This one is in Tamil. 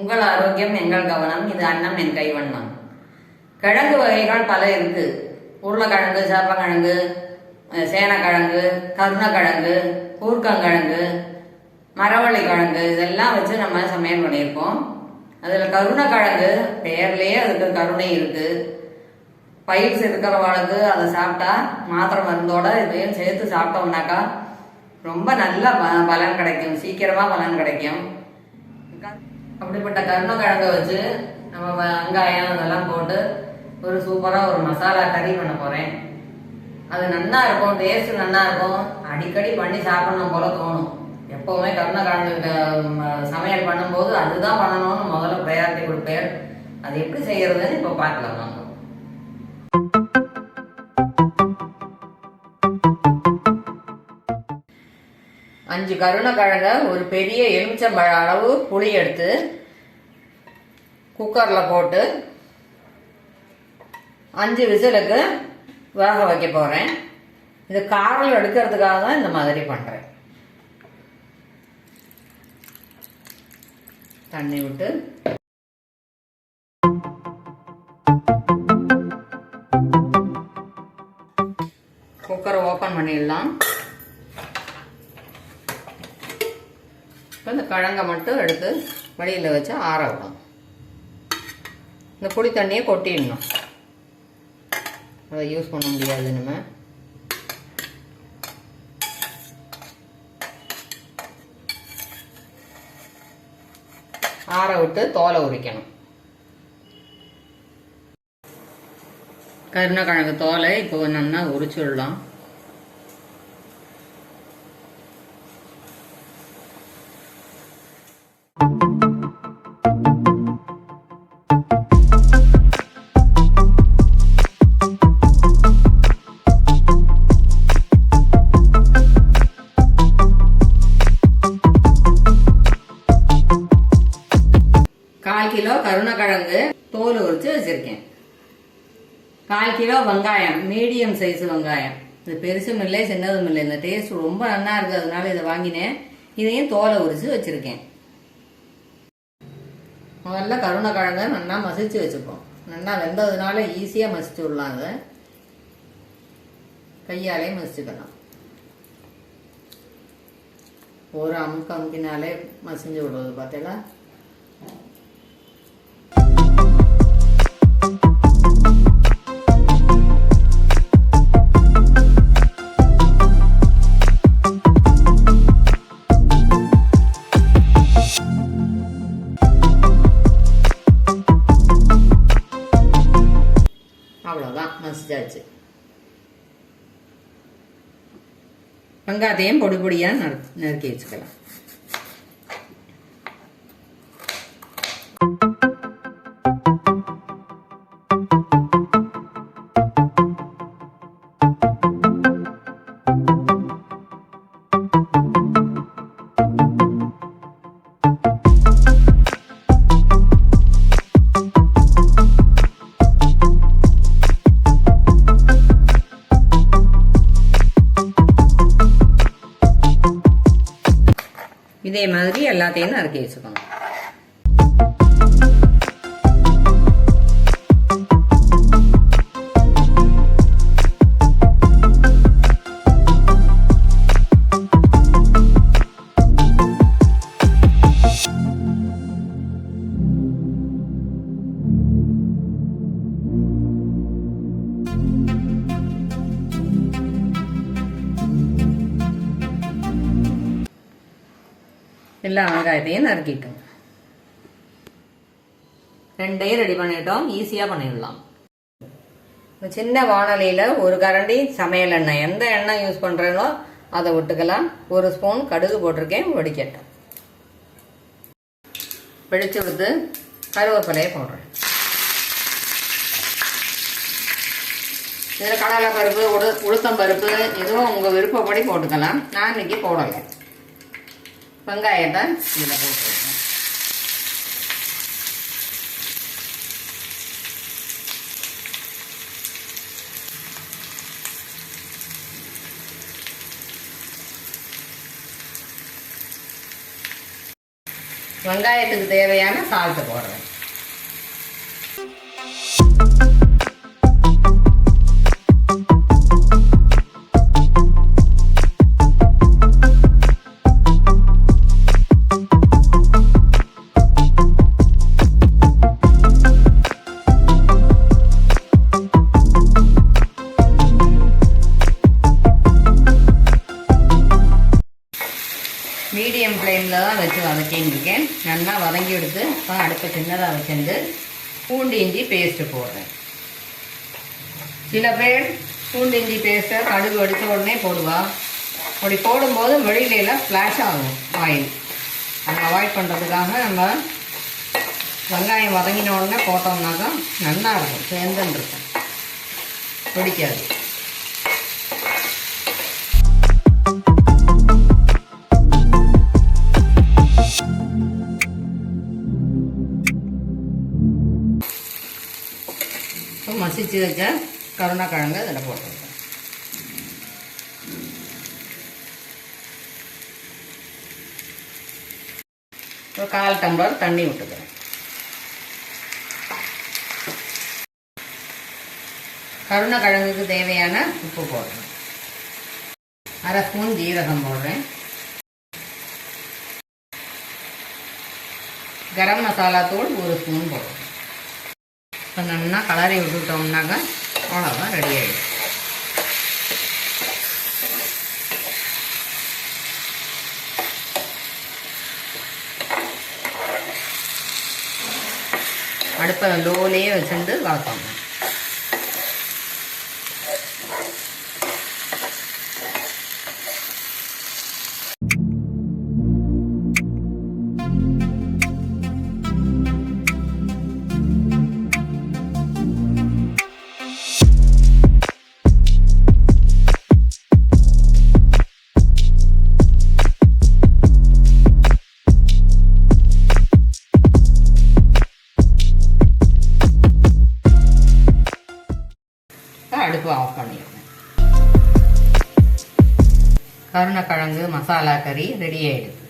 உங்கள் ஆரோக்கியம் எங்கள் கவனம். இது அன்னம் என் கைவண்ணம். கிழங்கு வகைகள் பல இருக்கு. உருளைக்கிழங்கு, சேப்பங்கிழங்கு, சேனக்கிழங்கு, கருணக்கிழங்கு, கூர்க்கங்கிழங்கு, மரவள்ளி கிழங்கு இதெல்லாம் வச்சு நம்ம சமையல் பண்ணியிருக்கோம். அதில் கருணக்கிழங்கு பெயர்லேயே அதுக்கு கருணை இருக்கு. பயிர்ஸ் இருக்கிறவங்களுக்கு அதை சாப்பிட்டா மாத்திரை மருந்தோட இதையும் சேர்த்து சாப்பிட்டோம்னாக்கா ரொம்ப நல்ல பலன் கிடைக்கும், சீக்கிரமாக பலன் கிடைக்கும். அப்படிப்பட்ட கருணக்கிழங்கை வச்சு நம்ம வெங்காயம் அதெல்லாம் போட்டு ஒரு சூப்பராக ஒரு மசாலா கறி பண்ண போகிறேன். அது நல்லா இருக்கும், டேஸ்ட் நல்லா இருக்கும். அடிக்கடி பண்ணி சாப்பிடணும் போல தோணும். எப்போவுமே கருணக்கிழங்கு சமையல் பண்ணும்போது அதுதான் பண்ணணும்னு முதல்ல ப்ரையாரிட்டி கொடுப்பேன். அது எப்படி செய்யறதுன்னு இப்போ பார்க்கலாம் வாங்க. அஞ்சு கருணக்கிழங்க ஒரு பெரிய எலுமிச்சம்பழ அளவு புளி எடுத்து குக்கரில் போட்டு 5 விசிலுக்கு வேக வைக்க போகிறேன். இது காரம் எடுக்கிறதுக்காக தான் இந்த மாதிரி பண்ணுறேன். தண்ணி விட்டு குக்கரை ஓப்பன் பண்ணிடலாம். இந்த கிழங்கை மட்டும் எடுத்து வெளியில் வச்சு ஆற விடும். இந்த புளி தண்ணியை கொட்டிடணும். அதை யூஸ் பண்ண முடியாது. நம்ம ஆற விட்டு தோலை உரிக்கணும். கருணக்கிழங்கு தோலை இப்போ நல்லா உரிச்சுடலாம். கிலோ கருணக்கிழங்கு தோல் உரிச்சு வச்சிருக்கேன். 1/4 கிலோ வெங்காயம், மீடியம் சைஸ் வெங்காயம். இது பெருசும் இல்லை சின்னதும் இல்லை. இந்த டேஸ்ட் ரொம்ப நல்லா இருக்கு, அதனால இதை வாங்கினேன். இதையும் தோலை உரிச்சு வச்சிருக்கேன். முதல்ல கருணக்கிழங்க நல்லா மசிச்சு வச்சுப்போம். நல்லா வெந்ததுனால ஈஸியாக மசிச்சு விடலாம். அதை கையாலே மசிச்சுக்கலாம். ஒரு அமுக்கினாலே மசிஞ்சு விடுவது பார்த்தீங்களா. அவ்வளோதான், மசிச்சாச்சு. வெங்காயத்தையும் பொடி பொடியாக நறுக்கி வச்சுக்கலாம். இதே மாதிரி எல்லாத்தையும் நறுக்கி வச்சுக்கணும். எல்லா வெங்காயத்தையும் நறுக்கிட்டோம். 2ஐயும் ரெடி பண்ணிட்டோம். ஈஸியாக பண்ணிடலாம். சின்ன வானலியில் ஒரு கரண்டி சமையல் எண்ணெய், எந்த எண்ணெய் யூஸ் பண்ணுறேனோ அதை விட்டுக்கலாம். 1 ஸ்பூன் கடுகு போட்டிருக்கேன், வெடிக்கட்டும். வெடிச்சு விட்டு கருவேப்பிலையை போடுறேன். இதில் கடலை பருப்பு, உளுத்தம் பருப்பு எதுவும் உங்கள் விருப்பப்படி போட்டுக்கலாம். நான் இன்னைக்கு போடலை. வெங்காயத்தை இதில் போட்டுருக்கேன். வெங்காயத்துக்கு தேவையான சால்ட்டு போடுறேன். மீடியம் ஃப்ளேமில் தான் வச்சு வதக்கின்னு இருக்கேன். நல்லா வதங்கி எடுத்து இப்போ அடுப்பை சின்னதாக வச்சுட்டு பூண்டு இஞ்சி பேஸ்ட்டு போடுறேன். சில பேர் பூண்டு இஞ்சி பேஸ்ட்டை கடுகு வெடித்த உடனே போடுவா. அப்படி போடும்போது வெளியிலலாம் ஃப்ளாஷ் ஆகும் ஆயில். அதை அவாய்ட் பண்ணுறதுக்காக நம்ம வெங்காயம் வதங்கின உடனே போட்டோம்னாக்கா நல்லா இருக்கும், சேர்ந்துன்னு இருக்கும், பிடிக்காது. மசிச்சு வச்ச கருணக்கிழங்கு அதில் போட்டுருக்கேன். ஒரு 1/4 டம்ளர் தண்ணி விட்டுக்கிறேன். கருணக்கிழங்குக்கு தேவையான உப்பு போடுறேன். 1/2 ஸ்பூன் ஜீரகம் போடுறேன். கரம் மசாலா தூள் 1 ஸ்பூன் போடுறேன். இப்போ நல்லா கலரி விட்டுட்டோம்னாக்கா அவ்வளோதான், ரெடி ஆகிடும். அடுப்பை லோலேயே வச்சுட்டு வளர்த்தோங்க. அடுப்பு ஆஃப் பண்ணிடுறேன். கருணக்கிழங்கு மசாலா கறி ரெடி ஆகிடுது.